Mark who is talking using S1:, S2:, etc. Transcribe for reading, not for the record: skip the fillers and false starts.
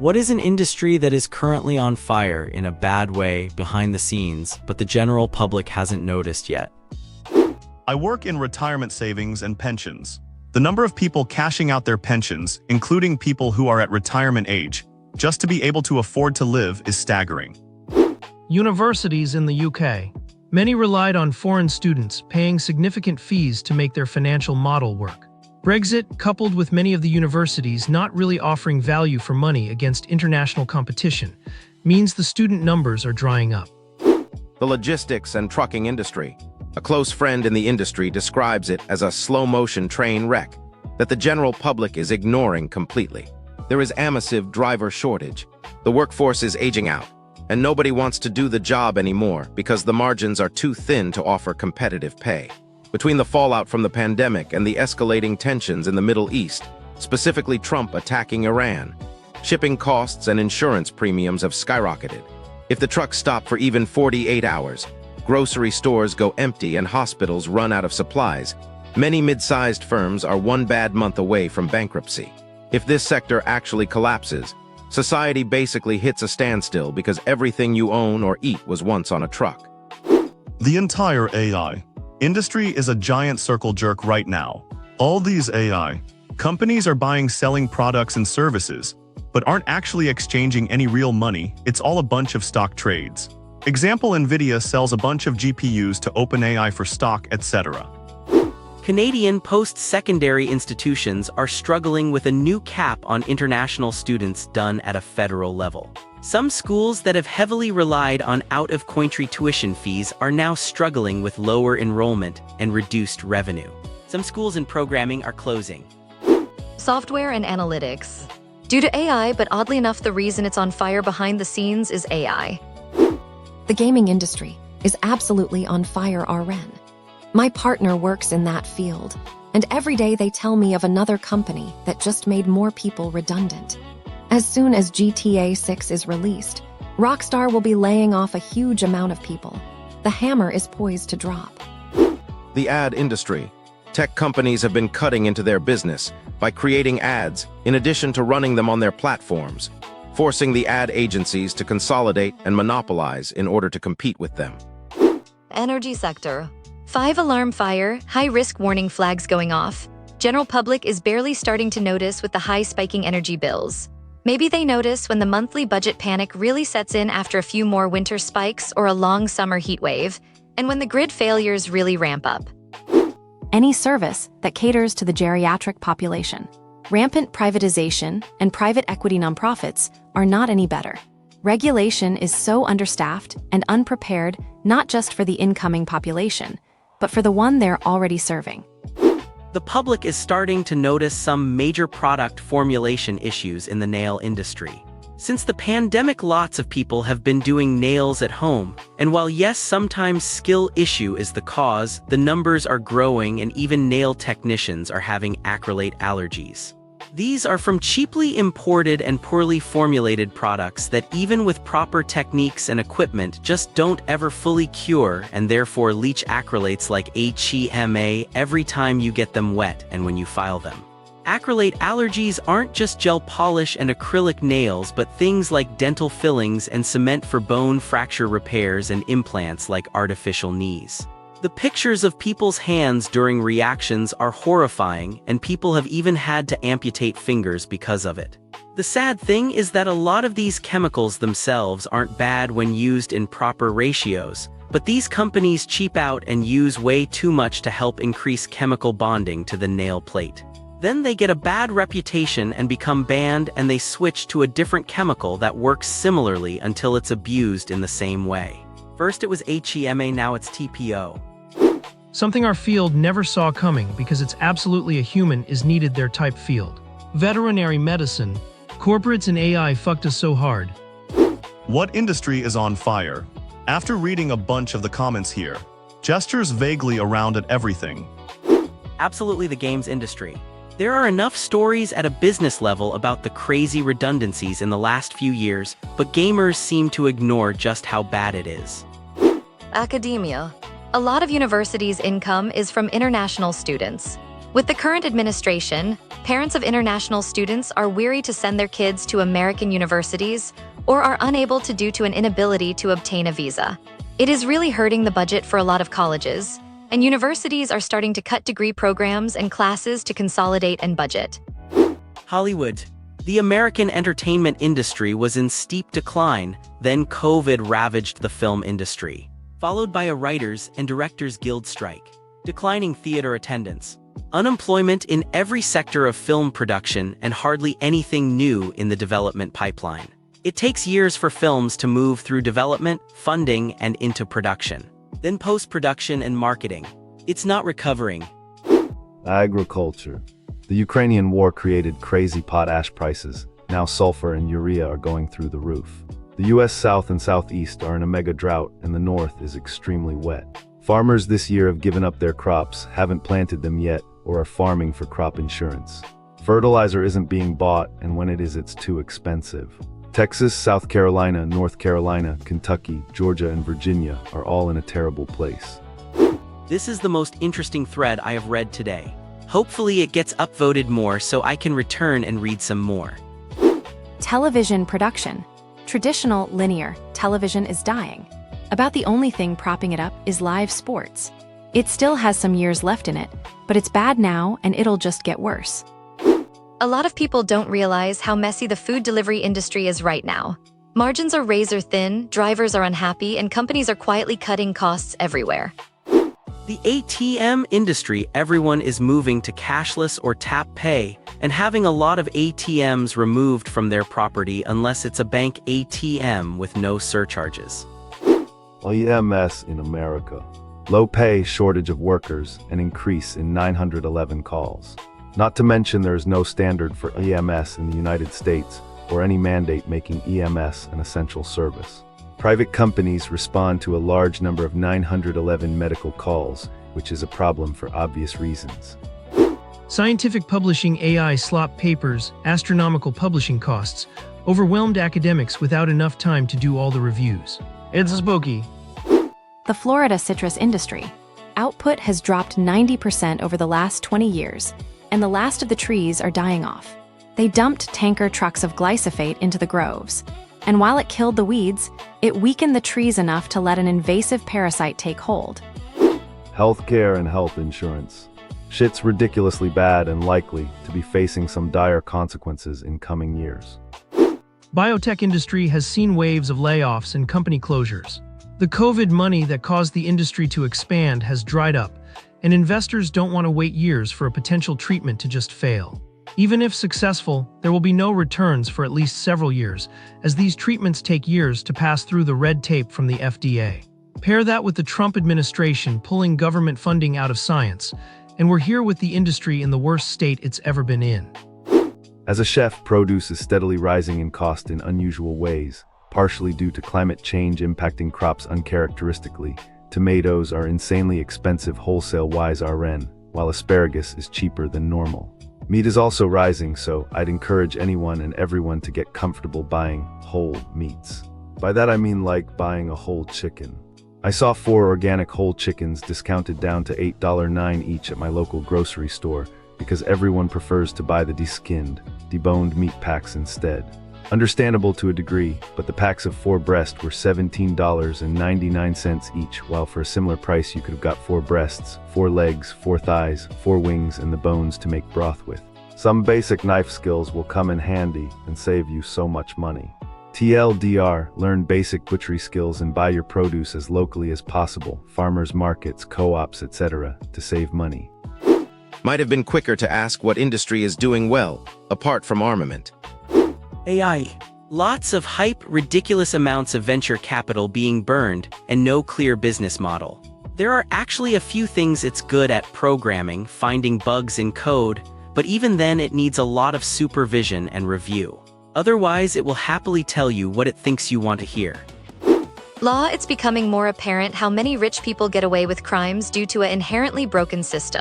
S1: What is an industry that is currently on fire in a bad way behind the scenes, but the general public hasn't noticed yet?
S2: I work in retirement savings and pensions. The number of people cashing out their pensions, including people who are at retirement age, just to be able to afford to live, is staggering.
S3: Universities in the UK. Many relied on foreign students paying significant fees to make their financial model work. Brexit, coupled with many of the universities not really offering value for money against international competition, means the student numbers are drying up.
S4: The logistics and trucking industry. A close friend in the industry describes it as a slow-motion train wreck that the general public is ignoring completely. There is a massive driver shortage. The workforce is aging out, and nobody wants to do the job anymore because the margins are too thin to offer competitive pay. Between the fallout from the pandemic and the escalating tensions in the Middle East, specifically Trump attacking Iran, shipping costs and insurance premiums have skyrocketed. If the trucks stop for even 48 hours, grocery stores go empty and hospitals run out of supplies, many mid-sized firms are one bad month away from bankruptcy. If this sector actually collapses, society basically hits a standstill because everything you own or eat was once on a truck.
S2: The entire AI industry is a giant circle jerk right now. All these AI companies are buying, selling products and services, but aren't actually exchanging any real money. It's all a bunch of stock trades. Example, Nvidia sells a bunch of GPUs to OpenAI for stock, etc.
S1: Canadian post-secondary institutions are struggling with a new cap on international students done at a federal level. Some schools that have heavily relied on out-of-country tuition fees are now struggling with lower enrollment and reduced revenue. Some schools in programming are closing.
S5: Software and analytics. Due to AI, but oddly enough, the reason it's on fire behind the scenes is AI.
S6: The gaming industry is absolutely on fire, RN. My partner works in that field, and every day they tell me of another company that just made more people redundant. As soon as GTA 6 is released, Rockstar will be laying off a huge amount of people. The hammer is poised to drop.
S4: The ad industry. Tech companies have been cutting into their business by creating ads in addition to running them on their platforms, forcing the ad agencies to consolidate and monopolize in order to compete with them.
S5: Energy sector. 5-alarm fire, high-risk warning flags going off. General public is barely starting to notice with the high spiking energy bills. Maybe they notice when the monthly budget panic really sets in after a few more winter spikes or a long summer heat wave, and when the grid failures really ramp up.
S6: Any service that caters to the geriatric population. Rampant privatization and private equity nonprofits are not any better. Regulation is so understaffed and unprepared not just for the incoming population, but for the one they're already serving.
S1: The public is starting to notice some major product formulation issues in the nail industry. Since the pandemic, lots of people have been doing nails at home, and while yes, sometimes skill issue is the cause, the numbers are growing and even nail technicians are having acrylate allergies. These are from cheaply imported and poorly formulated products that even with proper techniques and equipment just don't ever fully cure and therefore leach acrylates like HEMA every time you get them wet and when you file them. Acrylate allergies aren't just gel polish and acrylic nails, but things like dental fillings and cement for bone fracture repairs and implants like artificial knees. The pictures of people's hands during reactions are horrifying, and people have even had to amputate fingers because of it. The sad thing is that a lot of these chemicals themselves aren't bad when used in proper ratios, but these companies cheap out and use way too much to help increase chemical bonding to the nail plate. Then they get a bad reputation and become banned, and they switch to a different chemical that works similarly until it's abused in the same way. First it was HEMA, now it's TPO.
S3: Something our field never saw coming because it's absolutely a human is needed their type field. Veterinary medicine. Corporates and AI fucked us so hard.
S2: What industry is on fire? After reading a bunch of the comments here, gestures vaguely around at everything.
S1: Absolutely the games industry. There are enough stories at a business level about the crazy redundancies in the last few years, but gamers seem to ignore just how bad it is.
S5: Academia. A lot of universities' income is from international students. With the current administration, parents of international students are weary to send their kids to American universities or are unable to due to an inability to obtain a visa. It is really hurting the budget for a lot of colleges, and universities are starting to cut degree programs and classes to consolidate and budget.
S1: Hollywood. The American entertainment industry was in steep decline, then COVID ravaged the film industry, followed by a Writers and Directors Guild strike, declining theater attendance, unemployment in every sector of film production, and hardly anything new in the development pipeline. It takes years for films to move through development, funding, and into production. Then post-production and marketing. It's not recovering.
S7: Agriculture. The Ukrainian war created crazy potash prices. Now sulfur and urea are going through the roof. The US South and Southeast are in a mega drought, and the North is extremely wet. Farmers this year have given up their crops, haven't planted them yet, or are farming for crop insurance. Fertilizer isn't being bought, and when it is, it's too expensive. Texas, South Carolina, North Carolina, Kentucky, Georgia, and Virginia are all in a terrible place.
S1: This is the most interesting thread I have read today. Hopefully it gets upvoted more so I can return and read some more.
S8: Television production. Traditional, linear television is dying. About the only thing propping it up is live sports. It still has some years left in it, but it's bad now and it'll just get worse.
S5: A lot of people don't realize how messy the food delivery industry is right now. Margins are razor thin, drivers are unhappy, and companies are quietly cutting costs everywhere.
S1: The ATM industry, everyone is moving to cashless or tap pay and having a lot of ATMs removed from their property unless it's a bank ATM with no surcharges.
S7: EMS in America. Low pay, shortage of workers, and increase in 911 calls. Not to mention there is no standard for EMS in the United States or any mandate making EMS an essential service. Private companies respond to a large number of 911 medical calls, which is a problem for obvious reasons.
S3: Scientific publishing AI slop papers, astronomical publishing costs, overwhelmed academics without enough time to do all the reviews. It's spooky.
S8: The Florida citrus industry. Output has dropped 90% over the last 20 years, and the last of the trees are dying off. They dumped tanker trucks of glyphosate into the groves, and while it killed the weeds, it weakened the trees enough to let an invasive parasite take hold.
S7: Healthcare and health insurance. Shit's ridiculously bad and likely to be facing some dire consequences in coming years.
S3: Biotech industry has seen waves of layoffs and company closures. The COVID money that caused the industry to expand has dried up, and investors don't want to wait years for a potential treatment to just fail. Even if successful, there will be no returns for at least several years, as these treatments take years to pass through the red tape from the FDA. Pair that with the Trump administration pulling government funding out of science, and we're here with the industry in the worst state it's ever been in.
S7: As a chef, produce is steadily rising in cost in unusual ways, partially due to climate change impacting crops uncharacteristically. Tomatoes are insanely expensive wholesale-wise RN, while asparagus is cheaper than normal. Meat is also rising, so I'd encourage anyone and everyone to get comfortable buying whole meats. By that I mean like buying a whole chicken. I saw 4 organic whole chickens discounted down to $8.09 each at my local grocery store because everyone prefers to buy the deskinned, deboned meat packs instead. Understandable to a degree, but the packs of 4 breasts were $17.99 each, while for a similar price you could have got 4 breasts, 4 legs, 4 thighs, 4 wings, and the bones to make broth with. Some basic knife skills will come in handy and save you so much money. TLDR, learn basic butchery skills and buy your produce as locally as possible, farmers markets, co-ops, etc., to save money.
S4: Might have been quicker to ask what industry is doing well, apart from armament.
S1: AI. Lots of hype, ridiculous amounts of venture capital being burned, and no clear business model. There are actually a few things it's good at: programming, finding bugs in code, but even then it needs a lot of supervision and review. Otherwise, it will happily tell you what it thinks you want to hear.
S5: Law, it's becoming more apparent how many rich people get away with crimes due to an inherently broken system.